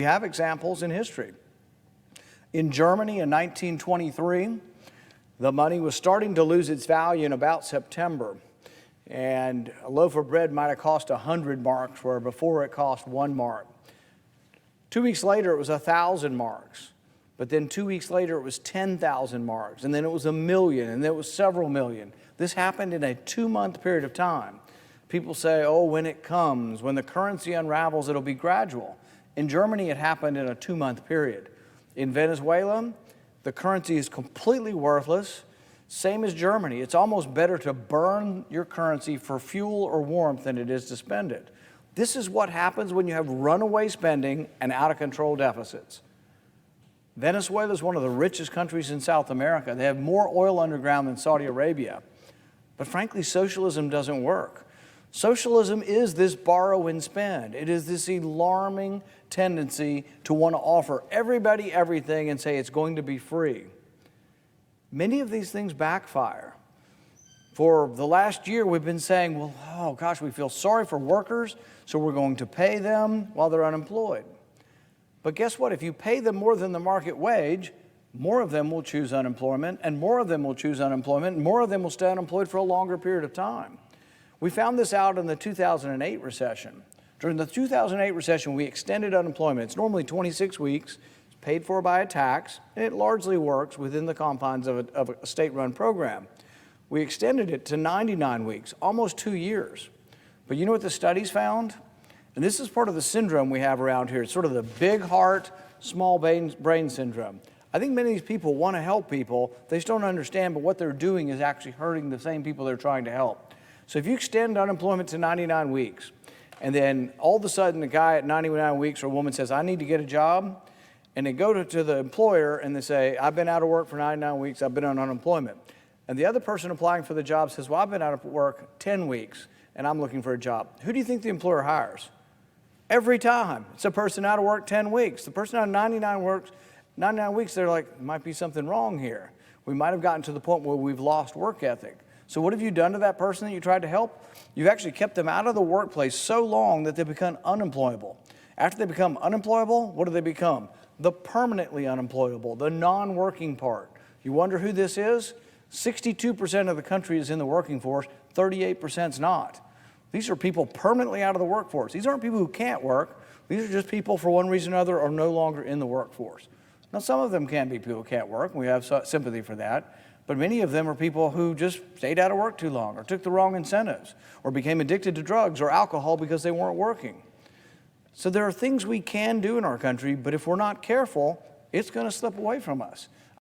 We have examples in history. In Germany in 1923, the money was starting to lose its value in about September. And a loaf of bread might have cost 100 marks, where before it cost 1 mark. 2 weeks later, it was 1,000 marks. But then 2 weeks later, it was 10,000 marks. And then it was 1 million, and then it was several million. This happened in a 2-month period of time. People say, oh, when it comes, when the currency unravels, it'll be gradual. In Germany, it happened in a 2-month period. In Venezuela, the currency is completely worthless. Same as Germany. It's almost better to burn your currency for fuel or warmth than it is to spend it. This is what happens when you have runaway spending and out-of-control deficits. Venezuela is one of the richest countries in South America. They have more oil underground than Saudi Arabia. But frankly, socialism doesn't work. Socialism is this borrow and spend. It is this alarming tendency to want to offer everybody everything and say it's going to be free. Many of these things backfire. For the last year, we've been saying, well, oh gosh, we feel sorry for workers, so we're going to pay them while they're unemployed. But guess what? If you pay them more than the market wage, more of them will choose unemployment, and more of them will choose unemployment, and more of them will stay unemployed for a longer period of time. We found this out in the 2008 recession. During the 2008 recession, we extended unemployment. It's normally 26 weeks, it's paid for by a tax, and it largely works within the confines of a state-run program. We extended it to 99 weeks, almost 2 years. But you know what the studies found? And this is part of the syndrome we have around here. It's sort of the big heart, small brain syndrome. I think many of these people want to help people. They just don't understand, but what they're doing is actually hurting the same people they're trying to help. So if you extend unemployment to 99 weeks, and then all of a sudden the guy at 99 weeks or a woman says, I need to get a job, and they go to the employer and they say, I've been out of work for 99 weeks, I've been on unemployment. And the other person applying for the job says, well, I've been out of work 10 weeks, and I'm looking for a job. Who do you think the employer hires? Every time. It's a person out of work 10 weeks. The person out of 99 weeks, they're like, there might be something wrong here. We might have gotten to the point where we've lost work ethic. So what have you done to that person that you tried to help? You've actually kept them out of the workplace so long that they become unemployable. After they become unemployable, what do they become? The permanently unemployable, the non-working part. You wonder who this is? 62% of the country is in the working force, 38% is not. These are people permanently out of the workforce. These aren't people who can't work. These are just people, for one reason or another, are no longer in the workforce. Now, some of them can be people who can't work, and we have sympathy for that. But many of them are people who just stayed out of work too long, or took the wrong incentives, or became addicted to drugs or alcohol because they weren't working. So there are things we can do in our country, but if we're not careful, it's going to slip away from us.